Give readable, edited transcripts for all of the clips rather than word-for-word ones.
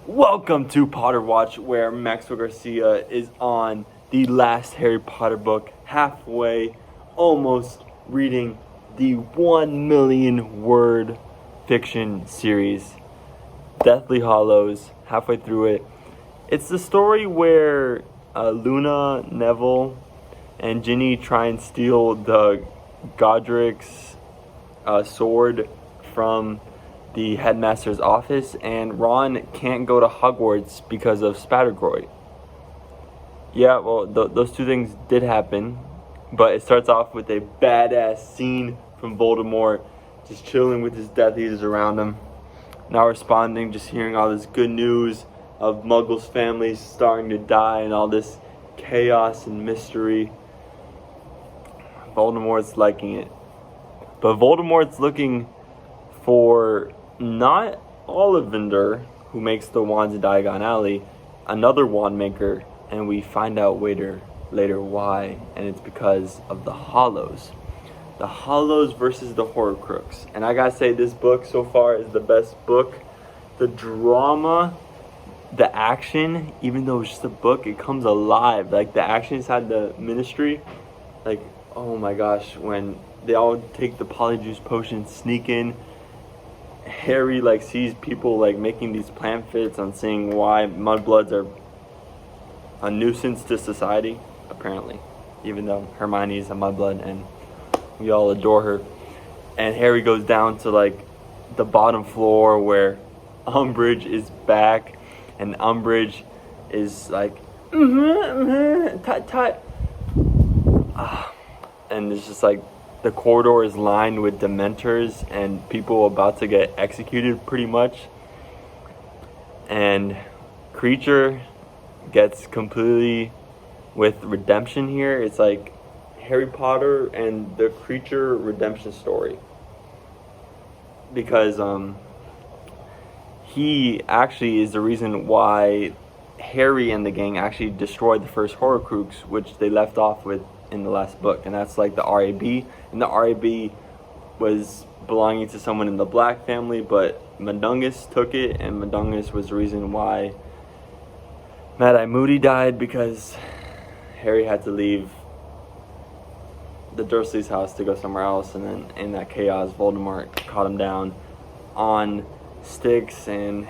Welcome to Potter Watch, where Maxwell Garcia is on the last Harry Potter book, halfway, almost reading the 1 million word fiction series, Deathly Hallows, halfway through it. It's the story where Luna, Neville, and Ginny try and steal the Godric's sword from the headmaster's office, and Ron can't go to Hogwarts because of Spattergroit. Yeah, well, those two things did happen, but it starts off with a badass scene from Voldemort, just chilling with his Death Eaters around him. Now responding, just hearing all this good news of Muggles' families starting to die and all this chaos and mystery. Voldemort's liking it. But Voldemort's looking for not Ollivander, who makes the wands in Diagon Alley, another wand maker, and we find out later why, and it's because of the Hallows. The Hallows versus the Horcrux. And I gotta say, this book so far is the best book. The drama, the action, even though it's just a book, it comes alive. Like, the action inside the ministry, like, oh my gosh, when they all take the polyjuice potion, sneak in, Harry sees people making these pamphlets on saying why mudbloods are a nuisance to society, apparently, even though Hermione is a mudblood and we all adore her. And Harry goes down to the bottom floor where Umbridge is back, and Umbridge is tut tut, and it's just the corridor is lined with Dementors and people about to get executed, pretty much. And Creature gets completely with redemption here. It's like Harry Potter and the Creature redemption story. Because he actually is the reason why Harry and the gang actually destroyed the first Horcrux, which they left off with in the last book, and that's the RAB. And the RAB was belonging to someone in the Black family, but Mundungus took it, and Mundungus was the reason why Mad-Eye Moody died, because Harry had to leave the Dursleys' house to go somewhere else, and then in that chaos, Voldemort caught him down on sticks and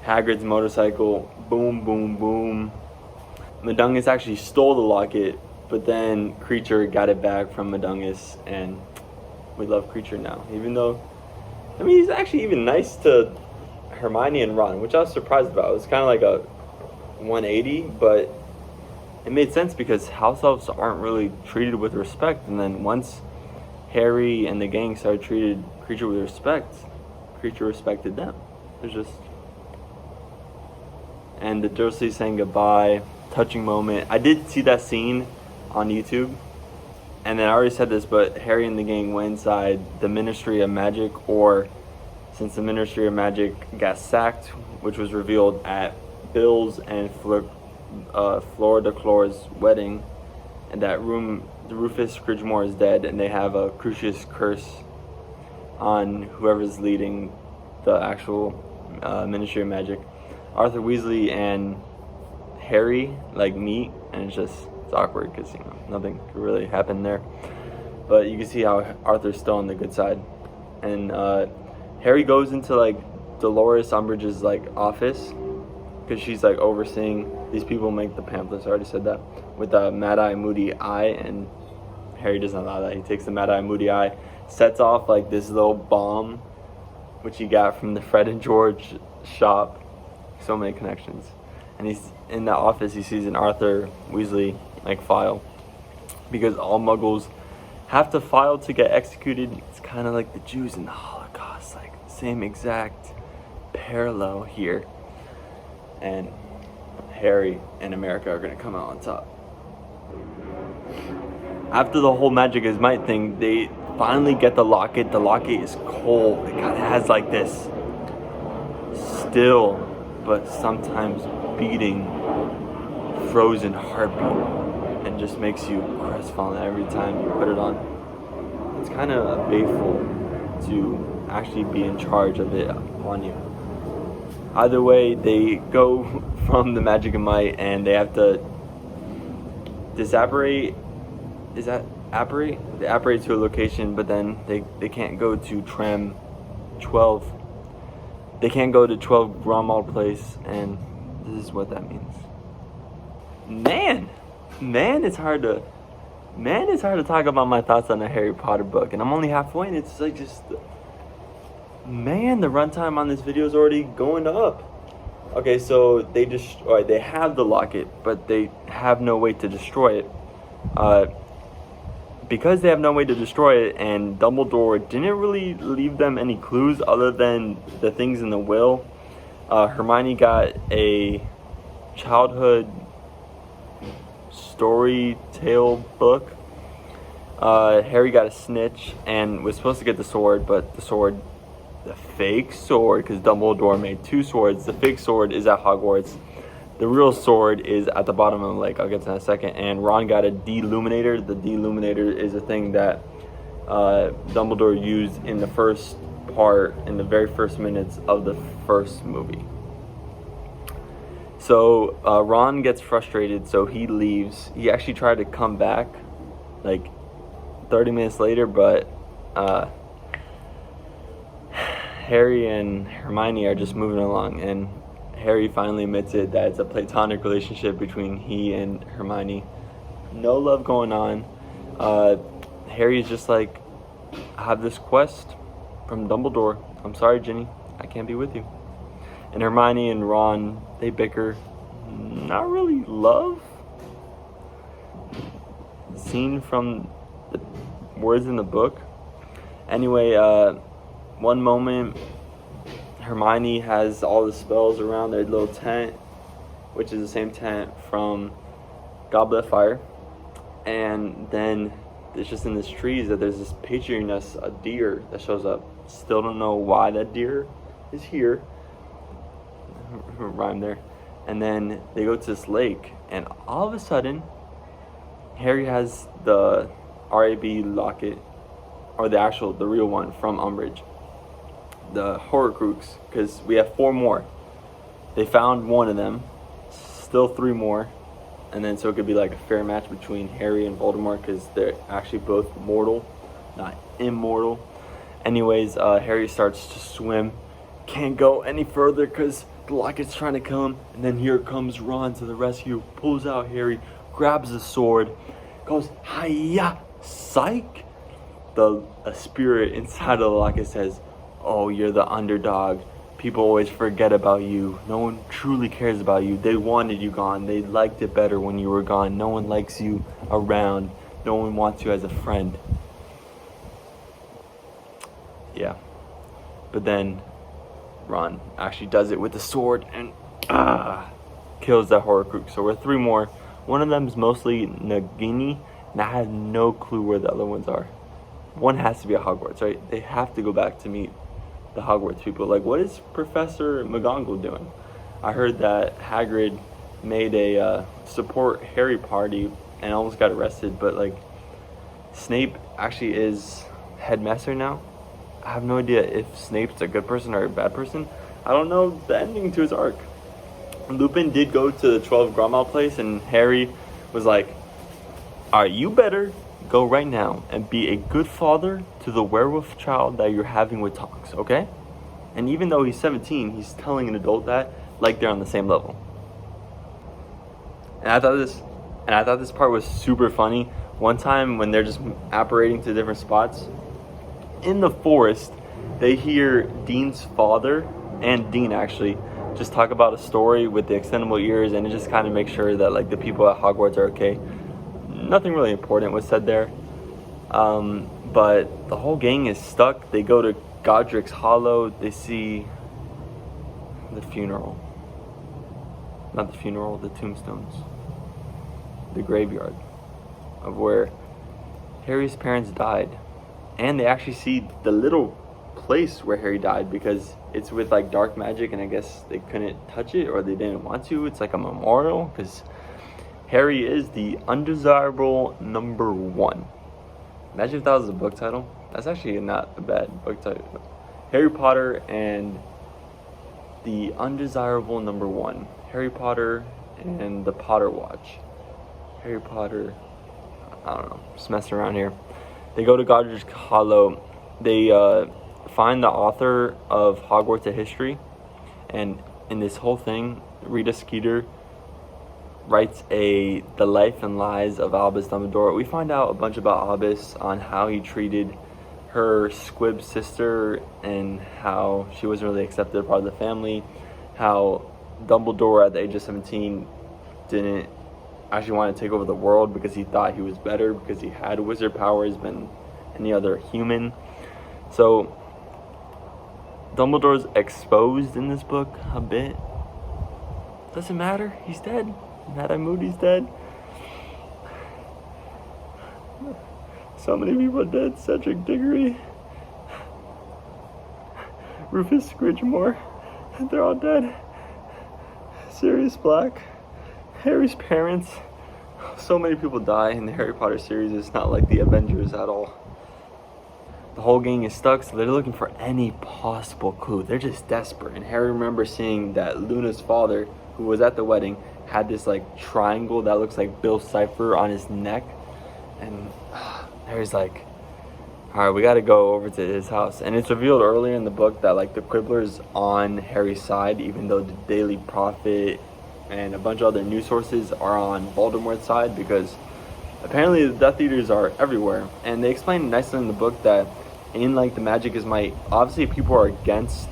Hagrid's motorcycle. Boom, boom, boom. Mundungus actually stole the locket, but then Creature got it back from Mundungus, and we love Creature now. Even though, he's actually even nice to Hermione and Ron, which I was surprised about. It was kind of like a 180, but it made sense because house elves aren't really treated with respect. And then once Harry and the gang started treated Creature with respect, Creature respected them. There's just... And the Dursleys saying goodbye, touching moment. I did see that scene on YouTube, and then I already said this, but Harry and the gang went inside the Ministry of Magic, or since the Ministry of Magic got sacked, which was revealed at Bill's and Flora Declore's wedding, and that Rufus Scridgemore is dead, and they have a Crucius curse on whoever's leading the actual Ministry of Magic. Arthur Weasley and Harry meet, and it's awkward because nothing could really happen there, but you can see how Arthur's still on the good side. And Harry goes into Dolores Umbridge's office, because she's overseeing these people make the pamphlets. I already said that, with a Mad-Eye Moody eye, and Harry doesn't allow that. He takes the Mad-Eye Moody eye, sets off this little bomb which he got from the Fred and George shop. So many connections. And he's in the office, he sees an Arthur Weasley file, because all Muggles have to file to get executed. It's kind of like the Jews in the Holocaust, same exact parallel here. And Harry and America are gonna come out on top. After the whole magic is might thing, they finally get the locket. The locket is cold. It kind of has this still, but sometimes beating, frozen heartbeat, and just makes you crestfallen every time you put it on. It's kind of painful to actually be in charge of it on you. Either way, they go from the magic and might, and they have to disapparate. Is that apparate? They apparate to a location, but then they can't go to Tram 12. They can't go to 12 Gromald Place, and this is what that means. Man, it's hard to talk about my thoughts on a Harry Potter book, and I'm only halfway, and it's like just, man, the runtime on this video is already going up. Okay, so they have the locket, but they have no way to destroy it. Because they have no way to destroy it, and Dumbledore didn't really leave them any clues other than the things in the will. Hermione got a childhood story tale book. Harry got a snitch and was supposed to get the sword, but the fake sword, because Dumbledore made 2 swords. The fake sword is at Hogwarts. The real sword is at the bottom of the lake. I'll get to that in a second. And Ron got a deluminator. The deluminator is a thing that Dumbledore used in the first part, in the very first minutes of the first movie. So Ron gets frustrated, so he leaves. He actually tried to come back like 30 minutes later, but Harry and Hermione are just moving along, and Harry finally admits it, that it's a platonic relationship between he and Hermione. No love going on. Harry's just like, I have this quest from Dumbledore. I'm sorry, Ginny, I can't be with you. And Hermione and Ron, they bicker. Not really love. Scene from the words in the book. Anyway, one moment, Hermione has all the spells around their little tent, which is the same tent from Goblet of Fire. And then it's just in this trees that there's this Patreon nest, a deer that shows up. Still don't know why that deer is here. Rhyme there. And then they go to this lake, and all of a sudden, Harry has the RAB locket, or the real one from Umbridge. The Horcrux, because we have 4 more. They found one of them, still 3 more, and then so it could be like a fair match between Harry and Voldemort, because they're actually both mortal, not immortal. Anyways, Harry starts to swim, can't go any further because the locket's trying to kill him, and then here comes Ron to the rescue, pulls out Harry, grabs the sword, goes, "Hiya, psych!" A spirit inside of the locket says, "Oh, you're the underdog. People always forget about you. No one truly cares about you. They wanted you gone. They liked it better when you were gone. No one likes you around. No one wants you as a friend." Yeah. But then Ron actually does it with the sword and kills that Horcrux. So we're 3 more. One of them is mostly Nagini, and I have no clue where the other ones are. One has to be at Hogwarts, right? They have to go back to meet the Hogwarts people. Like, what is Professor McGonagall doing? I heard that Hagrid made a support Harry party and almost got arrested, but like, Snape actually is headmaster now. I have no idea if Snape's a good person or a bad person. I don't know the ending to his arc. Lupin did go to the 12 Gromald Place, and Harry was like, "Alright, you better go right now and be a good father to the werewolf child that you're having with Tonks, okay?" And even though he's 17, he's telling an adult that like they're on the same level. And I thought this part was super funny. One time when they're just apparating to different spots in the forest, they hear Dean's father and Dean actually just talk about a story with the extendable ears, and it just kind of makes sure that like the people at Hogwarts are okay. Nothing really important was said there, but the whole gang is stuck. They go to Godric's Hollow. They see the funeral, not the funeral, the tombstones, the graveyard of where Harry's parents died, and they actually see the little place where Harry died, because it's with like dark magic, and I guess they couldn't touch it or they didn't want to. It's like a memorial, because Harry is the undesirable number 1. Imagine if that was a book title. That's actually not a bad book title. Harry Potter and the undesirable number one, Harry Potter and the Potter Watch. Harry Potter, I don't know, just messing around here. They go to Godric's Hollow. They find the author of Hogwarts: A History, and in this whole thing, Rita Skeeter writes the life and lies of Albus Dumbledore. We find out a bunch about Albus, on how he treated her squib sister and how she wasn't really accepted as part of the family, how Dumbledore at the age of 17 didn't actually want to take over the world because he thought he was better because he had wizard powers than any other human. So Dumbledore's exposed in this book a bit. Doesn't matter, he's dead. Mad-Eye Moody's dead. So many people are dead. Cedric Diggory, Rufus Scrimgeour, they're all dead. Sirius Black, Harry's parents. So many people die in the Harry Potter series. It's not like the Avengers at all. The whole gang is stuck, so they're looking for any possible clue. They're just desperate. And Harry remembers seeing that Luna's father, who was at the wedding, had this like triangle that looks like Bill Cipher on his neck. And Harry's like, alright, we gotta go over to his house. And it's revealed earlier in the book that like the Quibbler's on Harry's side, even though the Daily Prophet and a bunch of other news sources are on Voldemort's side, because apparently the Death Eaters are everywhere. And they explain nicely in the book that in like the Magic is Might, obviously people are against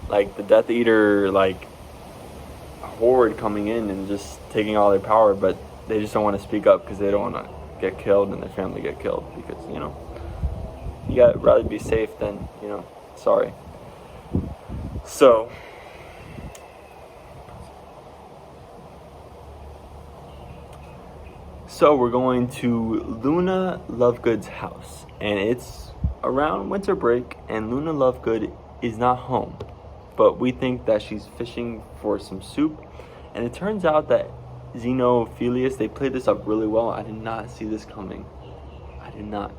like the Death Eater like horde coming in and just taking all their power, but they just don't want to speak up because they don't want to get killed and their family get killed, because you gotta rather be safe than sorry. So we're going to Luna Lovegood's house, and it's around winter break, and Luna Lovegood is not home, but we think that she's fishing for some soup. And it turns out that Xenophilius, they played this up really well. I did not see this coming. I did not.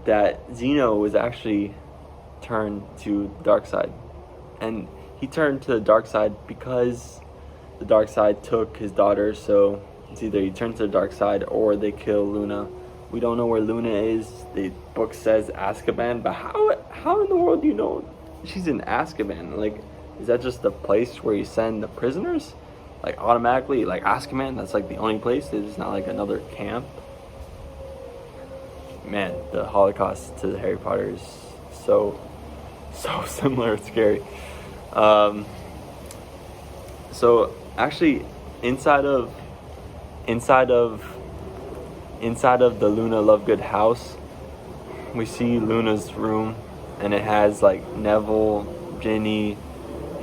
That Zeno was actually turned to the dark side. And he turned to the dark side because the dark side took his daughter. So it's either he turns to the dark side or they kill Luna. We don't know where Luna is. The book says Azkaban, but how in the world do you know she's in Azkaban? Like, is that just the place where you send the prisoners? Like, automatically, like Azkaban, that's like the only place? There's not like another camp? Man, the Holocaust to the Harry Potter is so similar. It's scary. So actually, inside of the Luna Lovegood house, we see Luna's room, and it has like Neville, Ginny,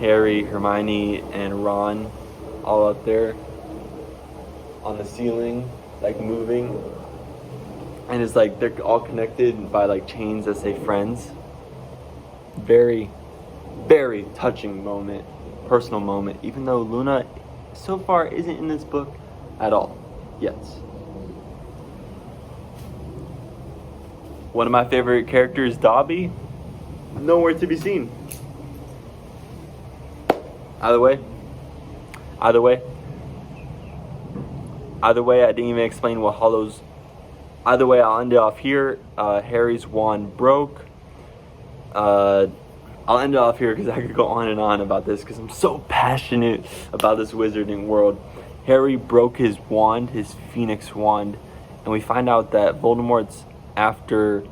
Harry, Hermione, and Ron all up there on the ceiling, like moving. And it's like they're all connected by like chains that say friends. Very, very touching moment, personal moment, even though Luna so far isn't in this book at all. Yes. One of my favorite characters, Dobby, nowhere to be seen. Either way, I didn't even explain what Hallows. Either way, I'll end it off here. Harry's wand broke. I'll end it off here because I could go on and on about this because I'm so passionate about this wizarding world. Harry broke his wand, his Phoenix wand, and we find out that Voldemort's after,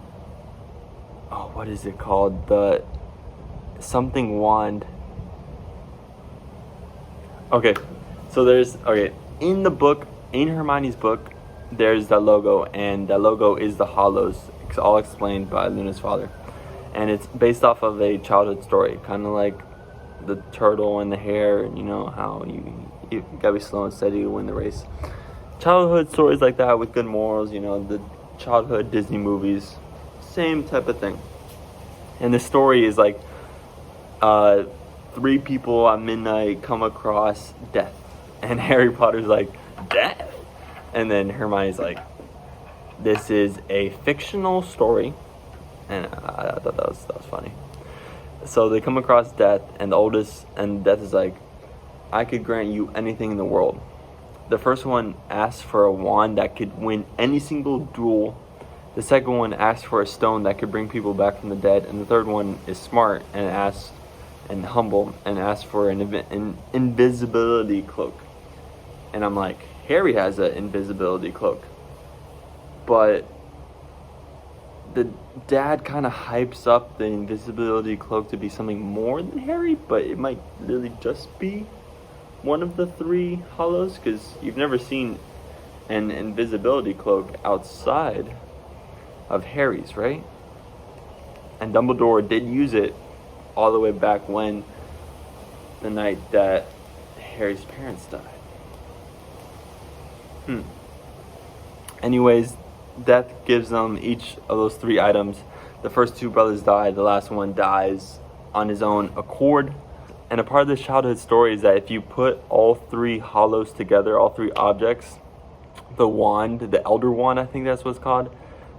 what is it called? The something wand. Okay, so in the book, in Hermione's book, there's that logo, and that logo is the Hallows. It's all explained by Luna's father. And it's based off of a childhood story, kind of like the turtle and the hare, and how you gotta be slow and steady to win the race. Childhood stories like that with good morals, the childhood Disney movies, same type of thing. And the story is like, 3 people at midnight come across death, and Harry Potter's like, death? And then Hermione's like, this is a fictional story. And I thought that was funny. So they come across Death, and Death is like, I could grant you anything in the world. The first one asks for a wand that could win any single duel. The second one asks for a stone that could bring people back from the dead. And the third one is smart and humble and asks for an invisibility cloak. And I'm like, Harry has an invisibility cloak. But the dad kind of hypes up the invisibility cloak to be something more than Harry, but it might really just be one of the 3 hallows, because you've never seen an invisibility cloak outside of Harry's, right? And Dumbledore did use it all the way back when, the night that Harry's parents died. Anyways, Death gives them each of those 3 items. The first 2 brothers die. The last one dies on his own accord. And a part of this childhood story is that if you put all 3 hallows together, all 3 objects, the wand, the Elder Wand, I think that's what it's called,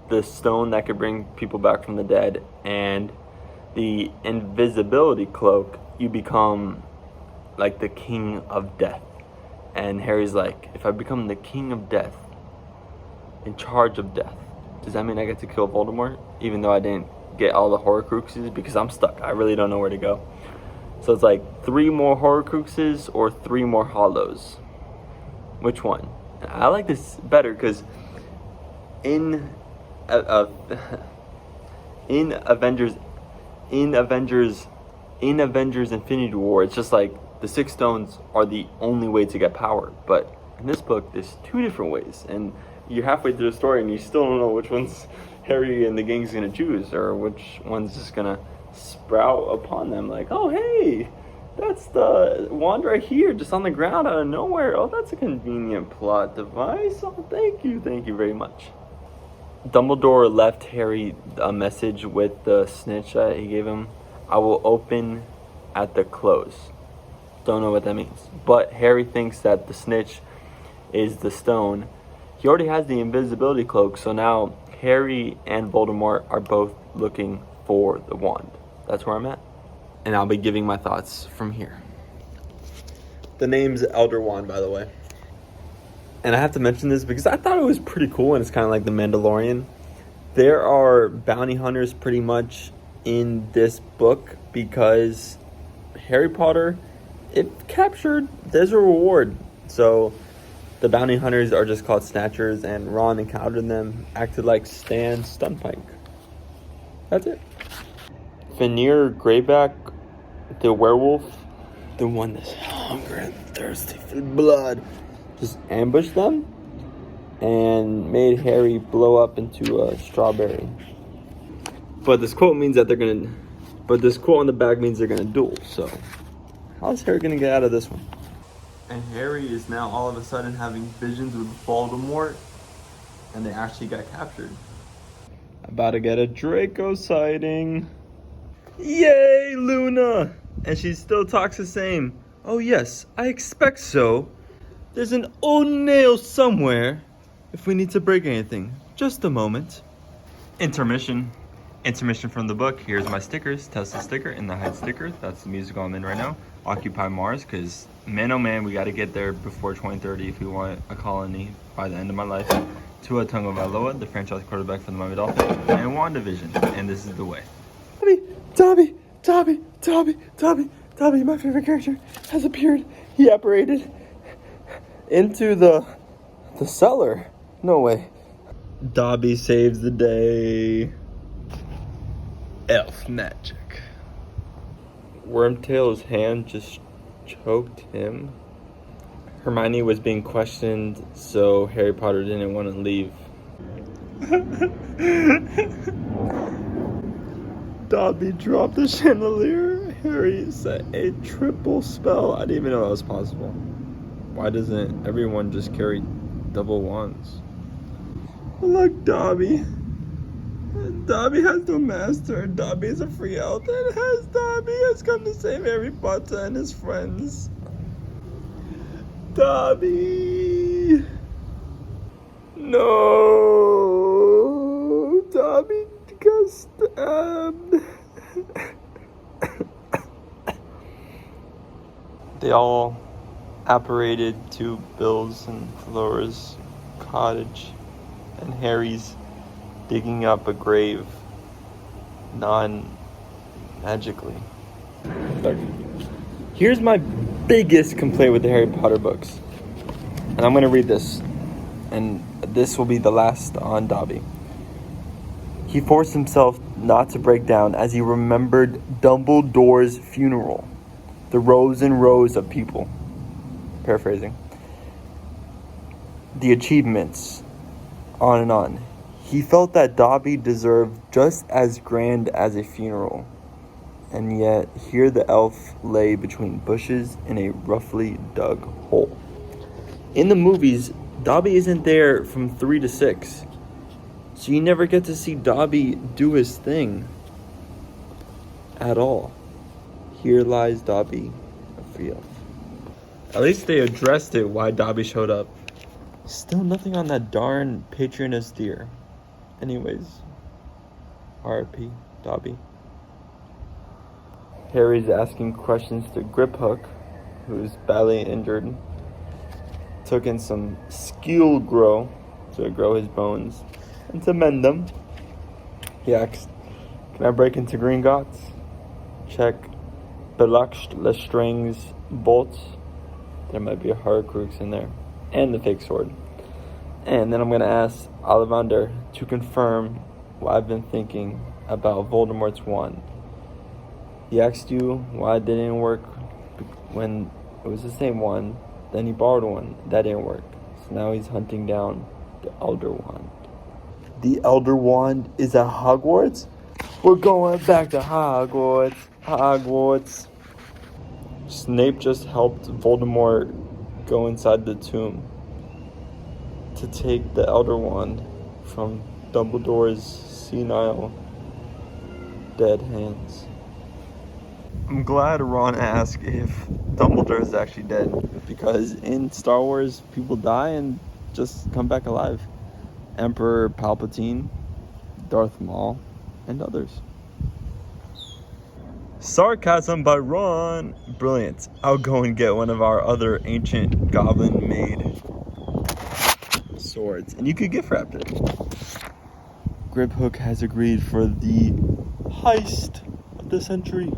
the stone that could bring people back from the dead, and the invisibility cloak, you become like the king of death. And Harry's like, if I become the king of death, in charge of death, does that mean I get to kill Voldemort? Even though I didn't get all the Horcruxes, because I'm stuck. I really don't know where to go. So it's like 3 more Horcruxes or 3 more hallows. Which one? I like this better because in Avengers Infinity War, it's just like the 6 stones are the only way to get power. But in this book, there's 2 different ways, and you're halfway through the story and you still don't know which one's Harry and the gang's gonna choose, or which one's just gonna sprout upon them. Like, oh hey, that's the wand right here, just on the ground out of nowhere. Oh, that's a convenient plot device. Oh, thank you very much. Dumbledore left Harry a message with the snitch that he gave him. I will open at the close. Don't know what that means, but Harry thinks that the snitch is the stone. He already has the invisibility cloak, so now Harry and Voldemort are both looking for the wand. That's where I'm at. And I'll be giving my thoughts from here. The name's Elder Wand, by the way. And I have to mention this because I thought it was pretty cool, and it's kind of like The Mandalorian. There are bounty hunters pretty much in this book because Harry Potter, it captured, there's a reward. So the bounty hunters are just called Snatchers, and Ron encountered them, acted like Stan Stunpike. That's it. Fenrir Greyback, the werewolf, the one that's hungry and thirsty for blood, just ambushed them and made Harry blow up into a strawberry. But this quote means that this quote on the back means they're gonna duel. So how's Harry gonna get out of this one? And Harry is now all of a sudden having visions with Voldemort, and they actually got captured. About to get a Draco sighting. Yay, Luna! And she still talks the same. Oh yes, I expect so. There's an old nail somewhere if we need to break anything. Just a moment. Intermission. Intermission from the book. Here's my stickers. Tesla sticker and the Hyde sticker. That's the musical I'm in right now. Occupy Mars, because man oh man, we got to get there before 2030 if we want a colony by the end of my life. Tua Tagovailoa, the franchise quarterback for the Miami Dolphins, and WandaVision, and this is the way. Dobby, my favorite character, has appeared. He apparated into the cellar. No way. Dobby saves the day. Elf magic. Wormtail's hand just choked him. Hermione was being questioned, so Harry Potter didn't want to leave. Dobby dropped the chandelier. Harry set a triple spell. I didn't even know that was possible. Why doesn't everyone just carry double wands? Look, Dobby. Dobby has no master. Dobby is a free elf, and Dobby has come to save Harry Potter and his friends. Dobby! No! Dobby got stabbed. They all apparated to Bill's and Laura's cottage, and Harry's digging up a grave non-magically. Here's my biggest complaint with the Harry Potter books. And I'm going to read this. And this will be the last on Dobby. He forced himself not to break down as he remembered Dumbledore's funeral. The rows and rows of people. Paraphrasing. The achievements. On and on. He felt that Dobby deserved just as grand as a funeral. And yet, here the elf lay between bushes in a roughly dug hole. In the movies, Dobby isn't there from 3 to 6. So you never get to see Dobby do his thing. At all. Here lies Dobby, a free elf. At least they addressed it why Dobby showed up. Still nothing on that darn Patronus deer. Anyways, R.I.P. Dobby. Harry's asking questions to Griphook, who's badly injured. Took in some skill grow to grow his bones and to mend them. He asked, "Can I break into Gringotts? Check Belakst Lestrange's bolts. There might be a Horcrux in there. And the fake sword. And then I'm going to ask Ollivander to confirm what I've been thinking about Voldemort's wand. He asked you why it didn't work when it was the same one. Then he borrowed one. That didn't work. So now he's hunting down the Elder Wand. The Elder Wand is at Hogwarts? We're going back to Hogwarts. Hogwarts. Snape just helped Voldemort go inside the tomb to take the Elder Wand from Dumbledore's senile, dead hands. I'm glad Ron asked if Dumbledore is actually dead, because in Star Wars, people die and just come back alive. Emperor Palpatine, Darth Maul, and others. Sarcasm by Ron. Brilliant. I'll go and get one of our other ancient goblin-made swords, and you could gift wrap it. Griphook has agreed for the heist of the century.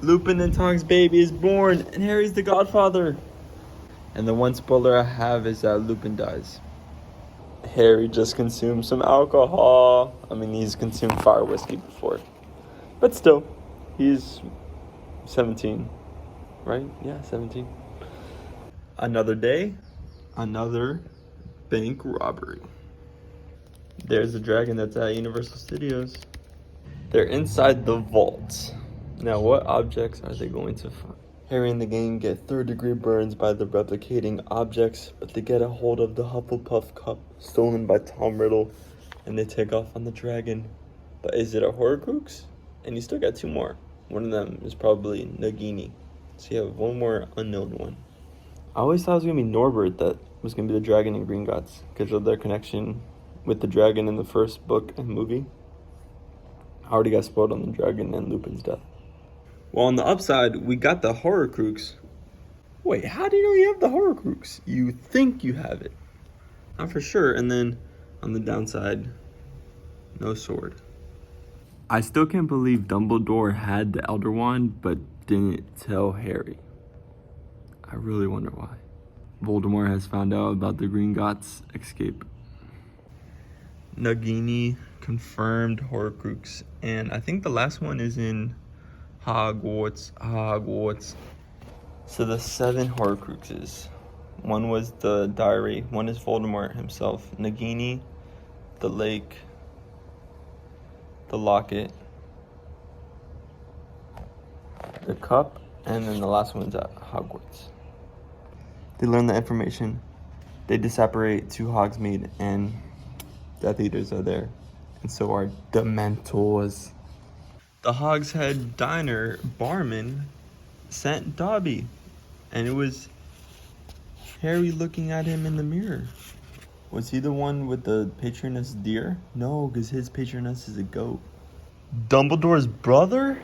Lupin and Tonks' baby is born, and Harry's the godfather. And the one spoiler I have is that Lupin dies. Harry just consumed some alcohol. I mean, he's consumed fire whiskey before. But still, he's 17, right? Yeah, 17. Another day, another bank robbery. There's the dragon that's at Universal Studios. They're inside the vault. Now, what objects are they going to find? Harry and the gang get third-degree burns by the replicating objects, but they get a hold of the Hufflepuff cup stolen by Tom Riddle, and they take off on the dragon. But is it a Horcrux? And you still got 2 more. One of them is probably Nagini. So you have 1 more unknown one. I always thought it was going to be Norbert that was going to be the dragon in Gringotts, because of their connection with the dragon in the first book and movie. I already got spoiled on the dragon and Lupin's death. Well, on the upside, we got the Horcrux. Wait, how do you know you have the Horcrux? You think you have it. Not for sure. And then on the downside, no sword. I still can't believe Dumbledore had the Elder Wand, but didn't tell Harry. I really wonder why. Voldemort has found out about the Gringotts escape. Nagini confirmed Horcrux. And I think the last one is in Hogwarts. So the 7 Horcruxes. One was the diary. One is Voldemort himself. Nagini, the lake, the locket, the cup, and then the last one's at Hogwarts. They learn the information. They disapparate to Hogsmeade, and Death Eaters are there. And so are Dementors. The Hogshead Diner barman sent Dobby, and it was Harry looking at him in the mirror. Was he the one with the Patronus deer? No, because his Patronus is a goat. Dumbledore's brother?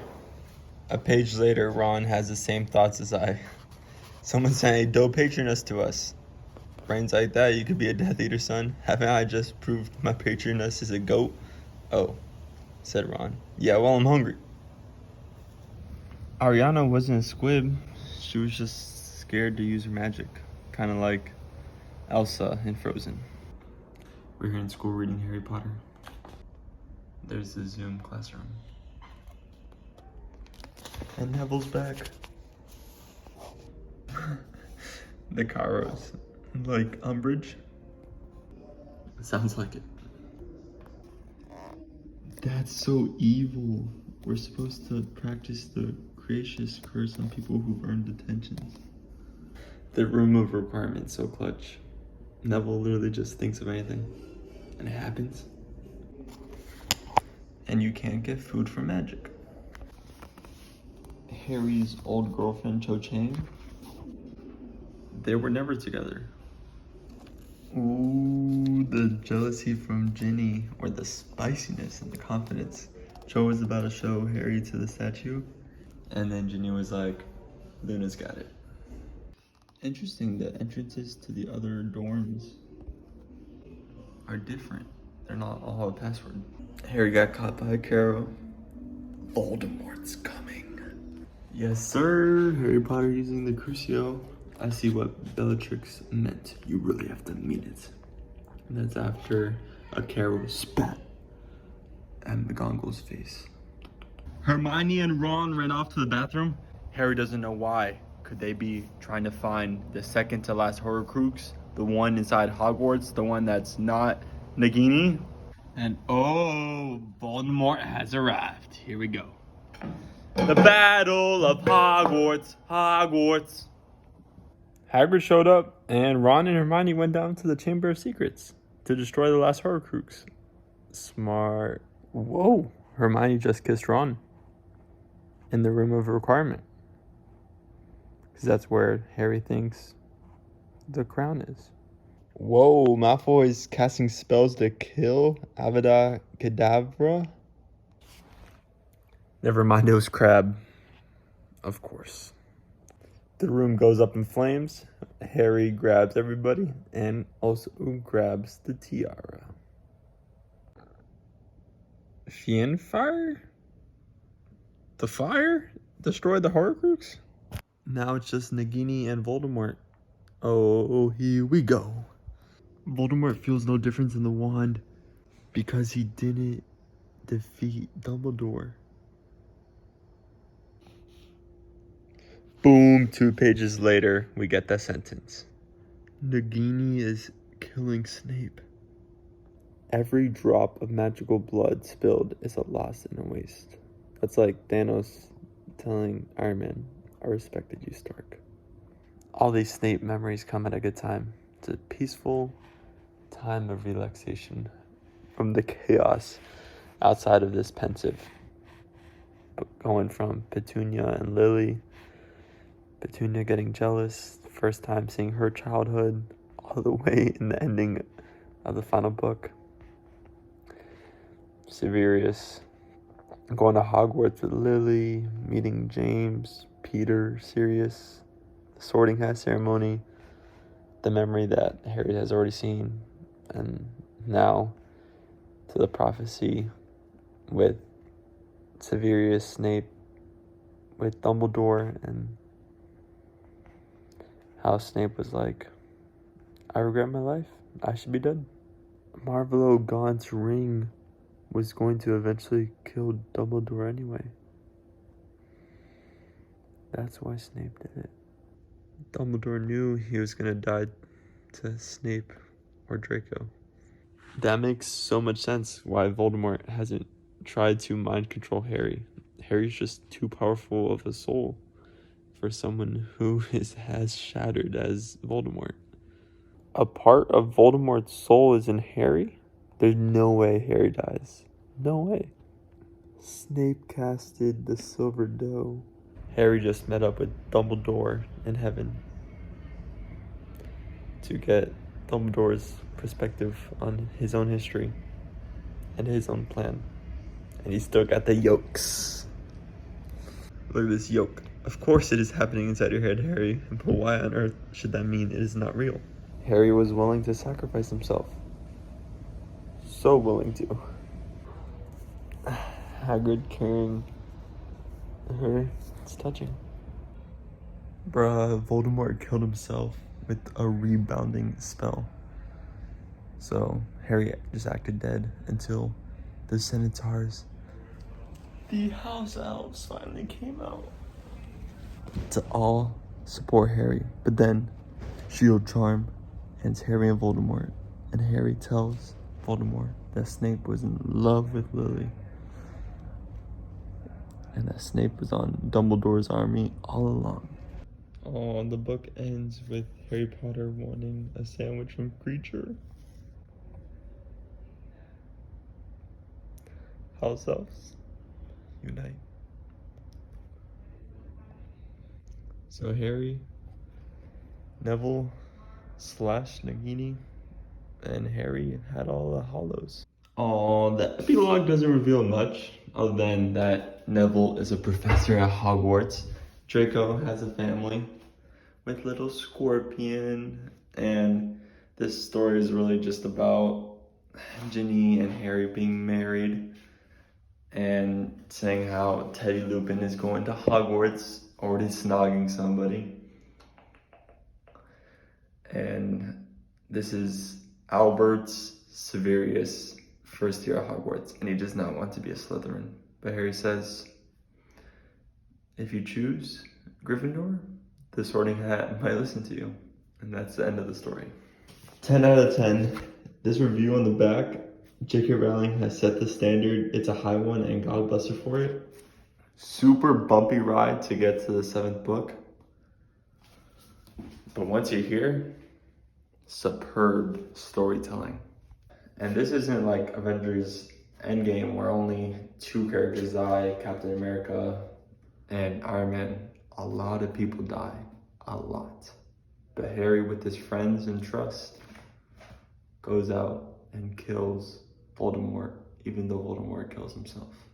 A page later, Ron has the same thoughts as I. Someone saying, "Don't patron to us." Brains like that, you could be a Death Eater, son. Haven't I just proved my patroness is a goat? Oh, said Ron. Yeah, well, I'm hungry. Ariana wasn't a squib. She was just scared to use her magic. Kind of like Elsa in Frozen. We're here in school reading Harry Potter. There's the Zoom classroom. And Neville's back. The Caros. Like Umbridge? Sounds like it. That's so evil. We're supposed to practice the gracious curse on people who've earned detentions. The room of requirement, so clutch. Neville literally just thinks of anything. And it happens. And you can't get food from magic. Harry's old girlfriend, Cho Chang, they were never together. Ooh, the jealousy from Ginny, or the spiciness and the confidence. Cho was about to show Harry to the statue, and then Ginny was like, Luna's got it. Interesting, the entrances to the other dorms are different. They're not all have a password. Harry got caught by a Carol. Voldemort's coming. Yes, sir. Harry Potter using the Crucio. I see what Bellatrix meant. You really have to mean it. And that's after a Carol spat at McGonagall's face. Hermione and Ron ran off to the bathroom. Harry doesn't know why. Could they be trying to find the second to last Horcrux? The one inside Hogwarts? The one that's not Nagini? And oh, Voldemort has arrived. Here we go. The Battle of Hogwarts. Hogwarts. Hagrid showed up, and Ron and Hermione went down to the Chamber of Secrets to destroy the last Horcrux. Smart. Whoa. Hermione just kissed Ron in the room of requirement. Because that's where Harry thinks the crown is. Whoa, Malfoy's casting spells to kill Avada Kedavra? Never mind, it was Crabbe. Of course. The room goes up in flames. Harry grabs everybody and also grabs the tiara. Fiendfire? The fire? Destroyed the Horcrux? Now it's just Nagini and Voldemort. Oh, here we go. Voldemort feels no difference in the wand because he didn't defeat Dumbledore. Boom, 2 pages later, we get that sentence. Nagini is killing Snape. Every drop of magical blood spilled is a loss and a waste. That's like Thanos telling Iron Man, I respected you, Stark. All these Snape memories come at a good time. It's a peaceful time of relaxation from the chaos outside of this pensive. Going from Petunia and Lily, Petunia getting jealous, first time seeing her childhood, all the way in the ending of the final book. Severus going to Hogwarts with Lily, meeting James, Peter, Sirius, the Sorting Hat ceremony, the memory that Harry has already seen, and now to the prophecy with Severus Snape, with Dumbledore, and how Snape was like, I regret my life. I should be dead. Marvolo Gaunt's ring was going to eventually kill Dumbledore anyway. That's why Snape did it. Dumbledore knew he was going to die to Snape or Draco. That makes so much sense why Voldemort hasn't tried to mind control Harry. Harry's just too powerful of a soul for someone who is as shattered as Voldemort. A part of Voldemort's soul is in Harry? There's no way Harry dies. No way. Snape casted the Silver Doe. Harry just met up with Dumbledore in heaven to get Dumbledore's perspective on his own history and his own plan. And he still got the yolks. Look at this yoke. Of course it is happening inside your head, Harry, but why on earth should that mean it is not real? Harry was willing to sacrifice himself. So willing to. Hagrid carrying her. It's touching. Bruh, Voldemort killed himself with a rebounding spell. So Harry just acted dead until the Centaurs, the house elves, finally came out to all support Harry. But then Shield Charm ends Harry and Voldemort, and Harry tells Voldemort that Snape was in love with Lily, and that Snape was on Dumbledore's army all along. Oh, the book ends with Harry Potter wanting a sandwich from Creature. House elves, unite. So Harry, Neville / Nagini, and Harry had all the hollows. Oh, the epilogue doesn't reveal much other than that Neville is a professor at Hogwarts. Draco has a family with little Scorpion, and this story is really just about Ginny and Harry being married and saying how Teddy Lupin is going to Hogwarts, already snogging somebody. And this is Albert's Severus first year at Hogwarts, and he does not want to be a Slytherin. But Harry says, if you choose Gryffindor, the Sorting Hat might listen to you. And that's the end of the story. 10 out of 10. This review on the back, J.K. Rowling has set the standard. It's a high one, and God bless her for it. Super bumpy ride to get to the 7th book. But once you're here, superb storytelling. And this isn't like Avengers Endgame where only 2 characters die, Captain America and Iron Man. A lot of people die, a lot. But Harry, with his friends and trust, goes out and kills Voldemort, even though Voldemort kills himself.